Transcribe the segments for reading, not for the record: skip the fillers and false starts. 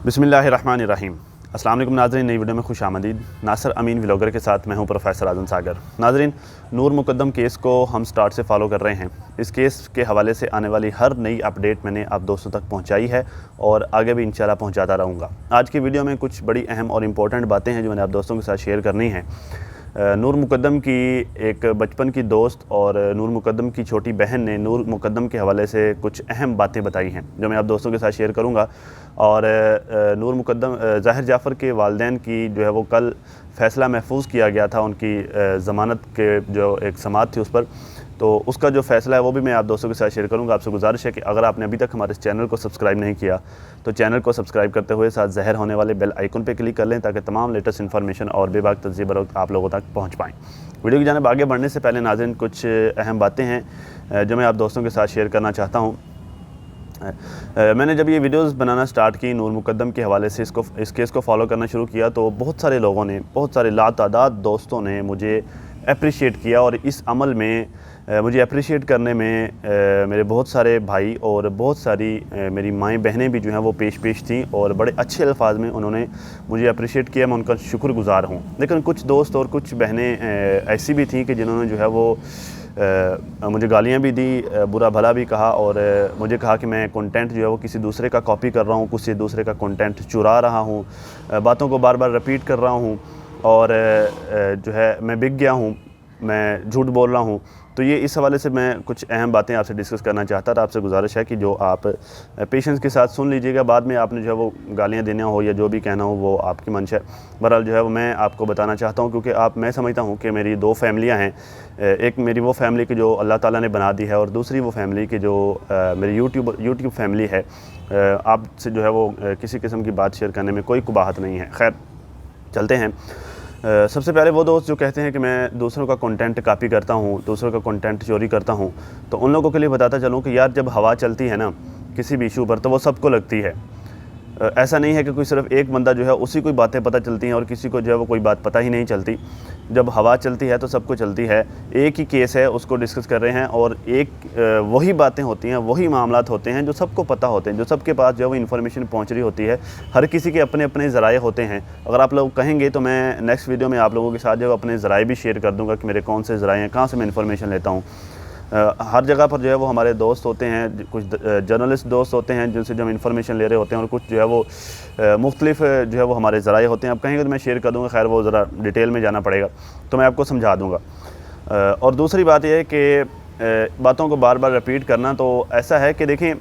बिस्मिल्लाहिर्रहमानिर्रहीम। अस्सलाम वालेकुम नाज़रीन, नई वीडियो में खुश आमदीद। नासिर अमीन व्लॉगर के साथ मैं हूं प्रोफेसर आज़म सागर। नाज़रीन, नूर मुकद्दम केस को हम स्टार्ट से फॉलो कर रहे हैं। इस केस के हवाले से आने वाली हर नई अपडेट मैंने आप दोस्तों तक पहुंचाई है और आगे भी इंशाल्लाह पहुंचाता रहूँगा। आज की वीडियो में कुछ बड़ी अहम और इम्पोर्टेंट बातें हैं जो मैंने आप दोस्तों के साथ शेयर करनी है। नूर मुकद्दम की एक बचपन की दोस्त और नूर मुकद्दम की छोटी बहन ने नूर मुकद्दम के हवाले से कुछ अहम बातें बताई हैं जो मैं आप दोस्तों के साथ शेयर करूंगा। और नूर मुकद्दम ज़ाहिर जाफ़र के वालिदैन की जो है वो कल फ़ैसला महफूज किया गया था उनकी ज़मानत के जो एक समाअत थी उस पर, तो उसका जो फ़ैसला है वो भी मैं आप दोस्तों के साथ शेयर करूंगा। आपसे गुजारिश है कि अगर आपने अभी तक हमारे इस चैनल को सब्सक्राइब नहीं किया तो चैनल को सब्सक्राइब करते हुए साथ ज़हर होने वाले बेल आइकन पे क्लिक कर लें ताकि तमाम लेटेस्ट इन्फॉर्मेशन और बेबाक तज़्ज़िया बर आप लोगों तक पहुँच पाएँ। वीडियो की जानिब आगे बढ़ने से पहले नाज़रीन कुछ अहम बातें हैं जो मैं आप दोस्तों के साथ शेयर करना चाहता हूँ। मैंने जब ये वीडियोस बनाना स्टार्ट की नूर मुकद्दम के हवाले से इस केस को फॉलो करना शुरू किया तो बहुत सारे लोगों ने, बहुत सारे लातादाद दोस्तों ने मुझे अप्रिशिएट किया और इस अमल में मुझे अप्रिशिएट करने में मेरे बहुत सारे भाई और बहुत सारी मेरी माएँ बहनें भी जो हैं वो पेश थीं और बड़े अच्छे अल्फाज में उन्होंने मुझे अप्रिशिएट किया। मैं उनका शुक्रगुज़ार हूँ। लेकिन कुछ दोस्त और कुछ बहनें ऐसी भी थीं कि जिन्होंने जो है वो मुझे गालियाँ भी दी, बुरा भला भी कहा और मुझे कहा कि मैं कंटेंट जो है वो किसी दूसरे का कॉपी कर रहा हूँ, किसी दूसरे का कंटेंट चुरा रहा हूँ, बातों को बार बार रिपीट कर रहा हूँ और जो है मैं बिक गया हूँ, मैं झूठ बोल रहा हूँ। तो ये इस हवाले से मैं कुछ अहम बातें आपसे डिस्कस करना चाहता था। आपसे गुजारिश है कि जो आप पेशेंस के साथ सुन लीजिएगा, बाद में आपने जो है वो गालियाँ देना हो या जो भी कहना हो वो आपकी मंशा है। बहरहाल जो है वो मैं आपको बताना चाहता हूँ क्योंकि मैं समझता हूँ कि मेरी दो फैमिलियाँ हैं। एक मेरी वो फैमिली की जो अल्लाह ताला ने बना दी है और दूसरी वो फैमिली की जो मेरी यूट्यूब फैमिली है। आपसे जो है वो किसी किस्म की बात शेयर करने में कोई कुबाहत नहीं है। खैर चलते हैं। सबसे पहले वो दोस्त जो कहते हैं कि मैं दूसरों का कंटेंट कॉपी करता हूँ, दूसरों का कंटेंट चोरी करता हूँ, तो उन लोगों के लिए बताता चलूँ कि यार जब हवा चलती है ना किसी भी इशू पर तो वो सबको लगती है। ऐसा नहीं है कि कोई सिर्फ एक बंदा जो है उसी कोई बातें पता चलती हैं और किसी को जो है वो कोई बात पता ही नहीं चलती। जब हवा चलती है तो सबको चलती है। एक ही केस है उसको डिस्कस कर रहे हैं और वही बातें होती हैं, वही मामलात होते हैं जो सबको पता होते हैं, जो सबके पास जो है वो इन्फॉर्मेशन पहुंच रही होती है। हर किसी के अपने अपने ज़राए होते हैं। अगर आप लोग कहेंगे तो मैं नेक्स्ट वीडियो में आप लोगों के साथ जो है अपने ज़राए भी शेयर कर दूँगा कि मेरे कौन से ज़राए हैं, कहाँ से मैं इन्फॉर्मेशन लेता हूँ। हर जगह पर जो है वो हमारे दोस्त होते हैं, कुछ जर्नलिस्ट दोस्त होते हैं जिनसे जो हम इन्फॉर्मेशन ले रहे होते हैं और कुछ जो है वो मुख्तलिफ जो है वो हमारे ज़राए होते हैं। आप कहेंगे तो मैं शेयर कर दूँगा, खैर वो ज़रा डिटेल में जाना पड़ेगा तो मैं आपको समझा दूँगा। और दूसरी बात यह है कि बातों को बार बार रिपीट करना, तो ऐसा है कि देखें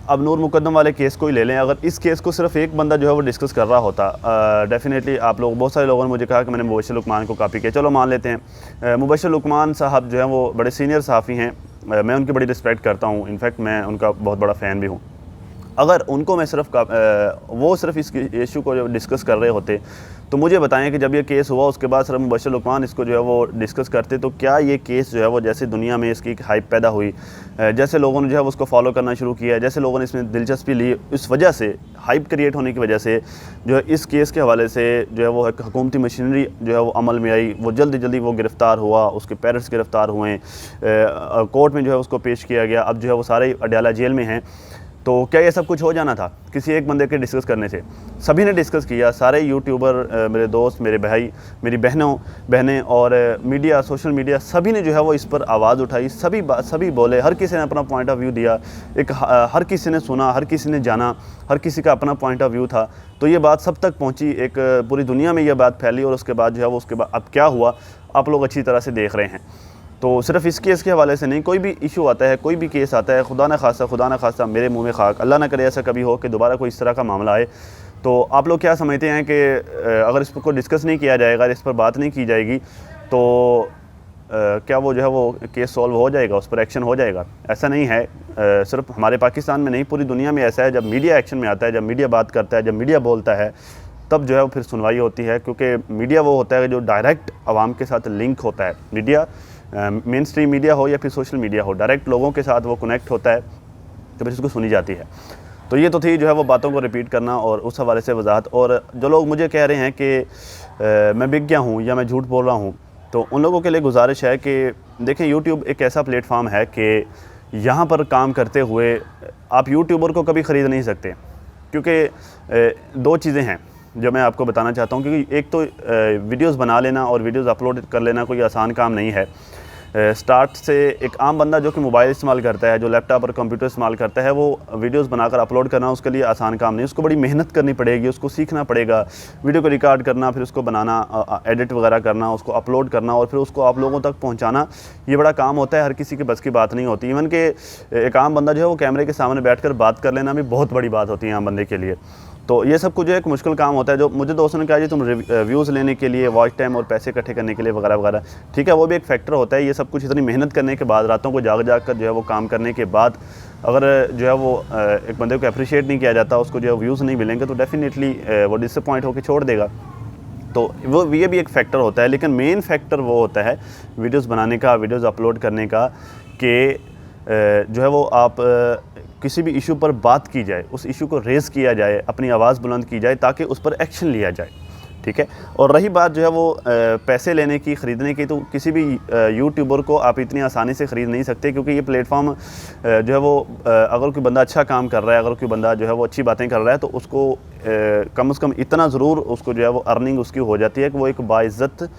अब नूर मुकद्दम वाले केस को ही ले लें। अगर इस केस को सिर्फ एक बंदा जो है वो डिस्कस कर रहा होता, डेफिनेटली आप लोग, बहुत सारे लोगों ने मुझे कहा कि मैंने मुबश्शिर लुकमान को कॉपी किया। चलो मान लेते हैं। मुबश्शिर लुकमान साहब जो हैं वो बड़े सीनियर सहाफ़ी हैं, मैं उनकी बड़ी रिस्पेक्ट करता हूँ, इनफैक्ट मैं उनका बहुत बड़ा फ़ैन भी हूँ। अगर उनको मैं वो सिर्फ इस इशू को जो डिस्कस कर रहे होते तो मुझे बताएं कि जब ये केस हुआ उसके बाद सिर्फ मुबश्शिर लुकमान इसको जो है वो डिस्कस करते तो क्या ये केस जो है वो जैसे दुनिया में इसकी एक हाइप पैदा हुई, जैसे लोगों ने जो है उसको फॉलो करना शुरू किया, जैसे लोगों ने इसमें दिलचस्पी ली, इस वजह से हाइप क्रिएट होने की वजह से जो है इस केस के हवाले से जो है वो एक हुकूमती मशीनरी जो है वो अमल में आई, वो जल्दी वो गिरफ़्तार हुआ, उसके पेरेंट्स गिरफ़्तार हुए, कोर्ट में जो है उसको पेश किया गया, अब जो है वो सारे अडयाला जेल में हैं। तो क्या ये सब कुछ हो जाना था किसी एक बंदे के डिस्कस करने से? सभी ने डिस्कस किया, सारे यूट्यूबर, मेरे दोस्त, मेरे भाई, मेरी बहनें और मीडिया, सोशल मीडिया, सभी ने जो है वो इस पर आवाज़ उठाई, सभी बोले, हर किसी ने अपना पॉइंट ऑफ व्यू दिया, हर किसी ने सुना, हर किसी ने जाना, हर किसी का अपना पॉइंट ऑफ व्यू था। तो ये बात सब तक पहुँची, एक पूरी दुनिया में ये बात फैली और उसके बाद जो है वो उसके बाद अब क्या हुआ आप लोग अच्छी तरह से देख रहे हैं। तो सिर्फ इस केस के हवाले से नहीं, कोई भी इशू आता है, कोई भी केस आता है, खुदा न खासा मेरे मुंह में खाक, अल्लाह ना करे ऐसा कभी हो कि दोबारा कोई इस तरह का मामला आए, तो आप लोग क्या समझते हैं कि अगर इस पर कोई डिस्कस नहीं किया जाएगा, इस पर बात नहीं की जाएगी तो क्या वो जो है वो केस सॉल्व हो जाएगा, उस पर एक्शन हो जाएगा? ऐसा नहीं है। सिर्फ हमारे पाकिस्तान में नहीं, पूरी दुनिया में ऐसा है। जब मीडिया एक्शन में आता है, जब मीडिया बात करता है, जब मीडिया बोलता है, तब जो है वो फिर सुनवाई होती है, क्योंकि मीडिया वो होता है जो डायरेक्ट आवाम के साथ लिंक होता है। मीडिया मेन स्ट्रीम मीडिया हो या फिर सोशल मीडिया हो, डायरेक्ट लोगों के साथ वो कनेक्ट होता है तो फिर उसको सुनी जाती है। तो ये तो थी जो है वो बातों को रिपीट करना और उस हवाले से वजाहत। और जो लोग मुझे कह रहे हैं कि मैं बिक गया हूँ या मैं झूठ बोल रहा हूँ, तो उन लोगों के लिए गुजारिश है कि देखें, यूट्यूब एक ऐसा प्लेटफॉर्म है कि यहाँ पर काम करते हुए आप यूट्यूबर को कभी ख़रीद नहीं सकते। क्योंकि दो चीज़ें हैं जो मैं आपको बताना चाहता हूँ, क्योंकि एक तो वीडियोस बना लेना और वीडियोस अपलोड कर लेना कोई आसान काम नहीं है। स्टार्ट से एक आम बंदा जो कि मोबाइल इस्तेमाल करता है, जो लैपटॉप और कंप्यूटर इस्तेमाल करता है, वो वीडियोस बनाकर अपलोड करना उसके लिए आसान काम नहीं, उसको बड़ी मेहनत करनी पड़ेगी, उसको सीखना पड़ेगा वीडियो को रिकॉर्ड करना, फिर उसको बनाना, एडिट वगैरह करना, उसको अपलोड करना और फिर उसको आप लोगों तक पहुंचाना। ये बड़ा काम होता है, हर किसी के बस की बात नहीं होती। इवन के एक आम बंदा जो है वो कैमरे के सामने बैठकर बात कर लेना भी बहुत बड़ी बात होती है आम बंदे के लिए। तो ये सब कुछ जो एक मुश्किल काम होता है। जो मुझे दोस्तों ने कहा जी तुम व्यूज़ लेने के लिए, वॉच टाइम और पैसे इकट्ठे करने के लिए वगैरह वगैरह, ठीक है वो भी एक फैक्टर होता है। ये सब कुछ इतनी मेहनत करने के बाद, रातों को जाग कर जो है वो काम करने के बाद अगर जो है वो एक बंदे को अप्रिशिएट नहीं किया जाता, उसको जो है व्यूज़ नहीं मिलेंगे, तो डेफिनेटली वो डिसअपॉइंट होकर छोड़ देगा। तो वो ये भी एक फ़ैक्टर होता है। लेकिन मेन फैक्टर वो होता है वीडियोज़ बनाने का, वीडियोज़ अपलोड करने का, कि जो है वो आप किसी भी इशू पर बात की जाए, उस इशू को रेज़ किया जाए, अपनी आवाज़ बुलंद की जाए ताकि उस पर एक्शन लिया जाए, ठीक है। और रही बात जो है वो पैसे लेने की, ख़रीदने की, तो किसी भी यूट्यूबर को आप इतनी आसानी से ख़रीद नहीं सकते, क्योंकि ये प्लेटफॉर्म जो है वो अगर कोई बंदा अच्छा काम कर रहा है, अगर कोई बंदा जो है वो अच्छी बातें कर रहा है, तो उसको कम से कम इतना ज़रूर उसको जो है वो अर्निंग उसकी हो जाती है कि वो एक बाइज़्ज़त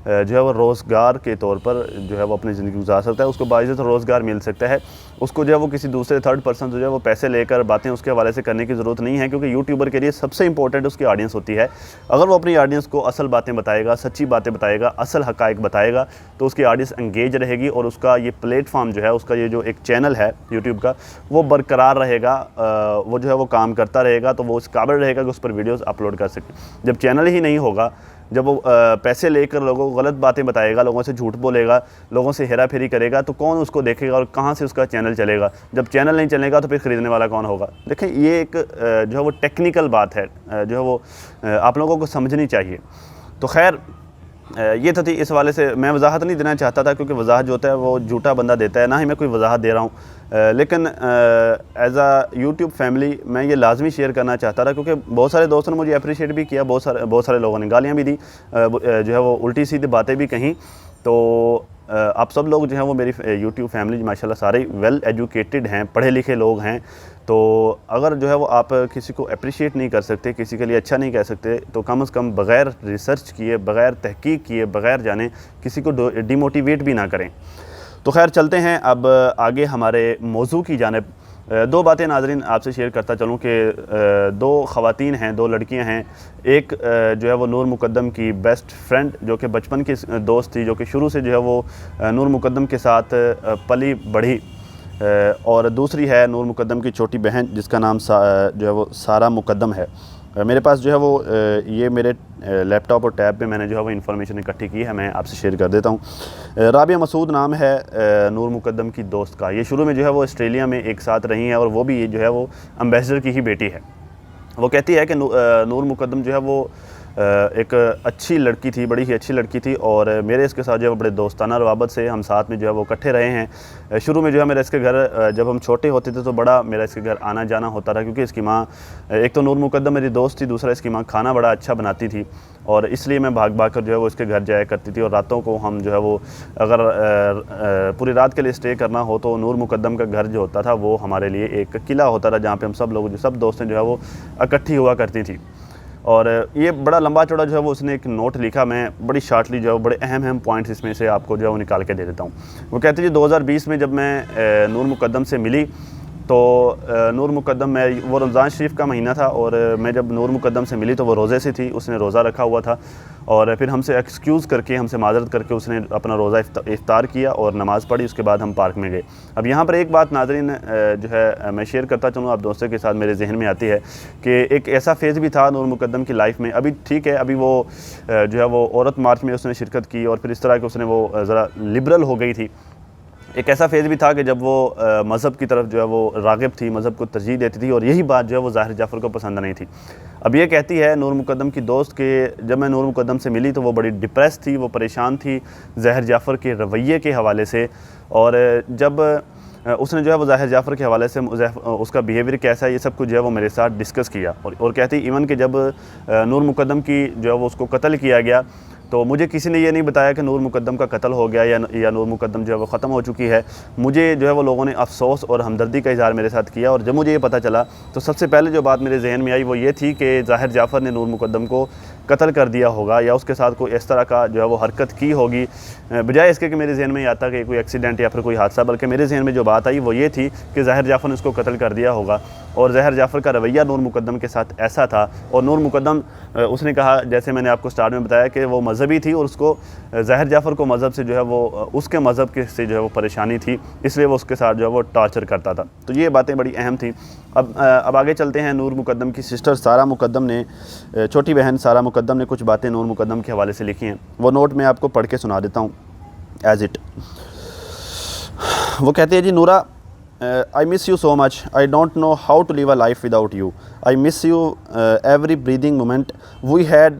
जो है वो रोज़गार के तौर पर जो है वो अपनी ज़िंदगी गुजार सकता है, उसको बाइज़्ज़त रोज़गार मिल सकता है। उसको जो है वो किसी दूसरे थर्ड पर्सन जो है वो पैसे लेकर बातें उसके हवाले से करने की ज़रूरत नहीं है, क्योंकि यूट्यूबर के लिए सबसे इंपॉर्टेंट उसकी ऑडियंस होती है। अगर वो अपनी ऑडियंस को असल बातें बताएगा, सच्ची बातें बताएगा, असल हक़ाइक़ बताएगा, तो उसकी ऑडियंस एंगेज रहेगी और उसका ये प्लेटफॉर्म जो है, उसका ये जो एक चैनल है यूट्यूब का, वो बरकरार रहेगा, वो जो है वो काम करता रहेगा, तो वो उस काबिल रहेगा कि उस पर वीडियोज़ अपलोड कर सके। जब चैनल ही नहीं होगा, जब वो पैसे लेकर लोगों को गलत बातें बताएगा, लोगों से झूठ बोलेगा, लोगों से हेरा फेरी करेगा, तो कौन उसको देखेगा और कहाँ से उसका चैनल चलेगा? जब चैनल नहीं चलेगा तो फिर ख़रीदने वाला कौन होगा? देखें, ये एक जो है वो टेक्निकल बात है, जो है वो आप लोगों को समझनी चाहिए। तो खैर ये तो थी, इस वाले से मैं वजाहत नहीं देना चाहता था, क्योंकि वजाहत जो होता है वो झूठा बंदा देता है, ना ही मैं कोई वजाहत दे रहा हूँ। लेकिन एज़ आ यूट्यूब फैमिली मैं ये लाजमी शेयर करना चाहता था, क्योंकि बहुत सारे दोस्तों ने मुझे अप्रिशिएट भी किया, बहुत सारे लोगों ने गालियाँ भी दी, जो है वो उल्टी सीधी बातें भी कहीं। तो आप सब लोग जो हैं वो मेरी यूट्यूब फैमिली माशाल्लाह सारे वेल एजुकेटेड हैं, पढ़े लिखे लोग हैं। तो अगर जो है वो आप किसी को अप्रिशिएट नहीं कर सकते, किसी के लिए अच्छा नहीं कह सकते, तो कम से कम बग़ैर रिसर्च किए, बग़ैर तहकीक किए, बग़ैर जाने किसी को डिमोटिवेट भी ना करें। तो खैर चलते हैं अब आगे हमारे मौजू की जानिब। दो बातें नाज़रीन आपसे शेयर करता चलूँ कि दो ख़वातीन हैं, दो लड़कियां हैं। एक जो है वो नूर मुक़द्दम की बेस्ट फ्रेंड, जो कि बचपन की दोस्त थी, जो कि शुरू से जो है वो नूर मुक़द्दम के साथ पली बढ़ी, और दूसरी है नूर मुक़द्दम की छोटी बहन, जिसका नाम जो है वो सारा मुक़द्दम है। मेरे पास जो है वो ये मेरे लैपटॉप और टैब पे मैंने जो है वो इन्फॉर्मेशन इकट्ठी की है, मैं आपसे शेयर कर देता हूँ। राबिया मसूद नाम है नूर मुक़द्दम की दोस्त का। ये शुरू में जो है वो ऑस्ट्रेलिया में एक साथ रही हैं, और वो भी जो है वो एम्बेसडर की ही बेटी है। वो कहती है कि नूर मुक़द्दम जो है वो एक अच्छी लड़की थी, बड़ी ही अच्छी लड़की थी, और मेरे इसके साथ जो है वो बड़े दोस्ताना रवाबत से हम साथ में जो है वो इकट्ठे रहे हैं। शुरू में जो है मेरा इसके घर, जब हम छोटे होते थे तो बड़ा मेरा इसके घर आना जाना होता था, क्योंकि इसकी माँ, एक तो नूर मुक़द्दम मेरी दोस्त थी, दूसरा इसकी माँ खाना बड़ा अच्छा बनाती थी, और इसलिए मैं भाग भाग कर जो है वो इसके घर जाया करती थी। और रातों को हम जो है वो अगर पूरी रात के लिए स्टे करना हो, तो नूर मुक़द्दम का घर जो होता था वो हमारे लिए एक किला होता था, जहाँ पे हम सब लोग, सब दोस्तें जो है वो इकट्ठी हुआ करती थी। और ये बड़ा लंबा चौड़ा जो है वो उसने एक नोट लिखा, मैं बड़ी शार्टली जो है बड़े अहम पॉइंट्स इसमें से आपको जो है वो निकाल के दे देता हूँ। वो कहते हैं 2020 में जब मैं नूर मुक़द्दम से मिली, तो नूर मुक़द्दम में वो रमज़ान शरीफ का महीना था, और मैं जब नूर मुक़द्दम से मिली तो वो रोज़े से थी, उसने रोज़ा रखा हुआ था, और फिर हमसे एक्सक्यूज़ करके, हमसे माज़रत करके उसने अपना रोज़ा इफ्तार किया और नमाज़ पढ़ी। उसके बाद हम पार्क में गए। अब यहाँ पर एक बात नाज़रीन जो है मैं शेयर करता चलूँ आप दोस्तों के साथ, मेरे जहन में आती है कि एक ऐसा फेज़ भी था नूर मुक़द्दम की लाइफ में। अभी ठीक है, अभी वो जो है वो औरत मार्च में उसने शिरकत की, और फिर इस तरह के उसने वो ज़रा लिबरल हो गई थी। एक ऐसा फेज़ भी था कि जब वो मज़हब की तरफ जो है वो राग़िब थी, मज़हब को तरजीह देती थी, और यही बात जो है वो ज़ाहिर जाफ़र को पसंद नहीं थी। अब ये कहती है नूर मुक़द्दम की दोस्त के, जब मैं नूर मुक़द्दम से मिली तो वो बड़ी डिप्रेस थी, वो परेशान थी ज़ाहिर जाफ़र के रवैये के हवाले से, और जब उसने जो है वो ज़ाहिर जाफ़र के हवाले से उसका बिहेवियर कैसा है, ये सब कुछ जो है वो मेरे साथ डिस्कस किया। और कहती इवन कि जब नूर मुक़द्दम की जो है वो उसको कत्ल किया गया, तो मुझे किसी ने ये नहीं बताया कि नूर मुकद्दम का कत्ल हो गया या नूर मुकद्दम जो है वो ख़त्म हो चुकी है। मुझे जो है वो लोगों ने अफसोस और हमदर्दी का इज़हार मेरे साथ किया, और जब मुझे ये पता चला तो सबसे पहले जो बात मेरे जहन में आई वो ये थी कि ज़ाहिर जाफ़र ने नूर मुकद्दम को कत्ल कर दिया होगा या उसके साथ कोई इस तरह का जो है वो हरकत की होगी, बजाय इसके कि मेरे जहन में आता कि कोई एक्सीडेंट या फिर कोई हादसा, बल्कि मेरे जहन में जो बात आई वो ये थी कि ज़ाहिर जाफ़र ने उसको कत्ल कर दिया होगा। और ज़ाहिर जाफ़र का रवैया नूर मुकद्दम के साथ ऐसा था, और नूर मुकद्दम उसने कहा, जैसे मैंने आपको स्टार्ट में बताया, कि वो मज़हबी थी और उसको ज़ाहिर जाफ़र को मज़हब से जो है वो उसके मज़हब के से जो है वो परेशानी थी, इसलिए वो उसके साथ जो है वो टॉर्चर करता था। तो ये बातें बड़ी अहम थी। अब आगे चलते हैं। नूर मुकद्दम की सिस्टर सारा मुकद्दम ने, छोटी बहन सारा मुकद्दम ने कुछ बातें नूर मुकद्दम के हवाले से लिखी हैं। वो नोट मैं आपको पढ़ के सुना देता हूँ एज़ इट। वो कहते हैं, जी नूरा, I miss you so much. I don't know how to live a life without you. I miss you every breathing moment. We had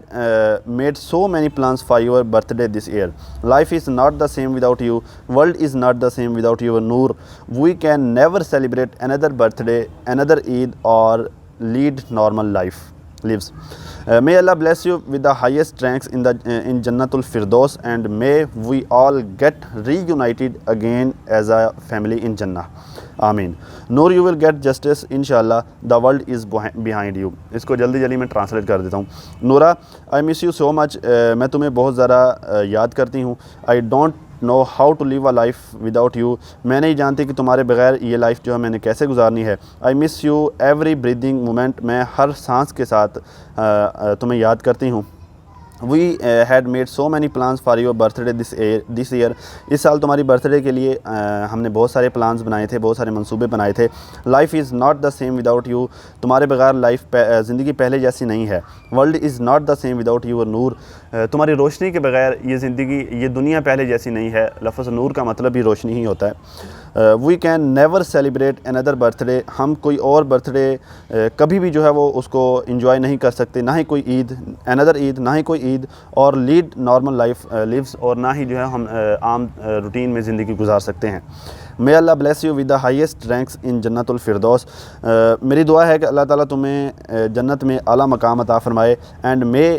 made so many plans for your birthday this year. Life is not the same without you. World is not the same without your Noor. We can never celebrate another birthday, another Eid, or lead normal lives. May Allah bless you with the highest ranks in Jannatul Firdaus, and may we all get reunited again as a family in Jannah. आमीन। Noor, you will get justice इंशाल्लाह, the world is behind you. इसको जल्दी जल्दी मैं translate कर देता हूँ। नूरा, I miss you so much. मैं तुम्हें बहुत ज़्यादा याद करती हूँ। I don't know how to live a life without you. मैं नहीं जानती कि तुम्हारे बगैर ये लाइफ जो है मैंने कैसे गुजारनी है। I miss you every breathing moment. मैं हर सांस के साथ तुम्हें याद करती हूँ। We had made so many plans for your birthday this year. इस साल तुम्हारी बर्थडे के लिए हमने बहुत सारे प्लान्स बनाए थे, बहुत सारे मंसूबे बनाए थे। Life is not the same without you. तुम्हारे बगैर ज़िंदगी पहले जैसी नहीं है। World is not the same without your Noor. तुम्हारी रोशनी के बगैर ये दुनिया पहले जैसी नहीं है। लफ्ज़ नूर का मतलब भी रोशनी ही होता है। We can never celebrate another birthday. हम कोई और बर्थडे कभी भी जो है वो उसको इंजॉय नहीं कर सकते, ना ही कोई ईद, अनदर ईद, ना ही कोई ईद, और लीड नॉर्मल लाइफ लिव्स, और ना ही जो है हम आम रूटीन में ज़िंदगी गुजार सकते हैं। May Allah bless you with the highest ranks in जन्नतुल फिरदौस। मेरी दुआ है कि अल्लाह ताला तुम्हें जन्नत में आला मकाम अता फ़रमाए। And may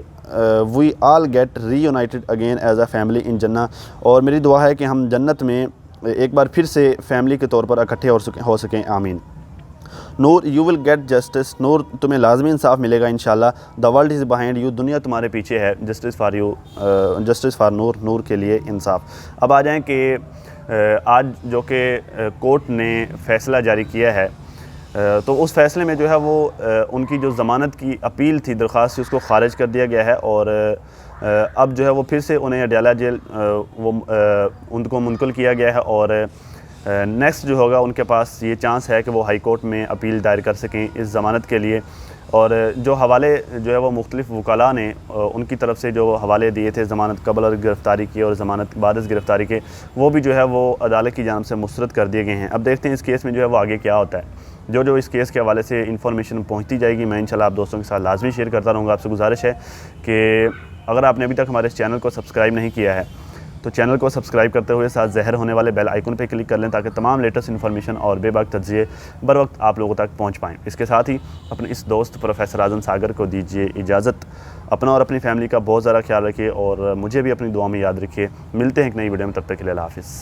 we all get reunited again as a family in जन्ना। और मेरी दुआ है कि हम जन्नत में एक बार फिर से फैमिली के तौर पर इकट्ठे हो सकें। आमीन। Noor, you will get justice. Noor, तुम्हें लाजमी इंसाफ मिलेगा इंशाल्लाह। The world is behind you. दुनिया तुम्हारे पीछे है। Justice for you, justice for Noor, Noor के लिए इंसाफ। अब आ जाएं कि आज जो कि कोर्ट ने फ़ैसला जारी किया है, तो उस फ़ैसले में जो है वो उनकी जो ज़मानत की अपील थी, दरख्वास्त थी, उसको ख़ारिज कर दिया गया है। और अब जो है वो फिर से उन्हें अडयाला जेल उनको मुंतकिल किया गया है। और नेक्स्ट जो होगा उनके पास ये चांस है कि वो हाई कोर्ट में अपील दायर कर सकें इस ज़मानत के लिए। और जो हवाले जो है वो मुख्तलिफ वकाला ने उनकी तरफ से जो हवाले दिए थे ज़मानत कबल और गिरफ़्तारी की और ज़मानत बाद गिरफ़्तारी के, वो भी जो है वो अदालत की जानिब से मुस्तरद कर दिए गए हैं। अब देखते हैं इस केस में जो है वो आगे क्या होता है। जो इस केस के हवाले से इन्फॉर्मेशन पहुँचती जाएगी, मैं इंशाल्लाह आप दोस्तों के साथ लाजमी शेयर करता रहूँगा। आपसे गुजारिश है कि अगर आपने अभी तक हमारे इस चैनल को सब्सक्राइब नहीं किया है तो चैनल को सब्सक्राइब करते हुए साथ ज़हर होने वाले बेल आइकन पर क्लिक कर लें, ताकि तमाम लेटेस्ट इन्फॉर्मेशन और बेबाक तज्ज़िये बर वक्त आप लोगों तक पहुँच पाएँ। इसके साथ ही अपने इस दोस्त प्रोफेसर आज़म सागर को दीजिए इजाज़त। अपना और अपनी फैमिली का बहुत ज़्यादा ख्याल रखिए और मुझे भी अपनी दुआ में याद रखिए। मिलते हैं एक नई वीडियो में, तब तक के लिए अल्लाह हाफ़िज़।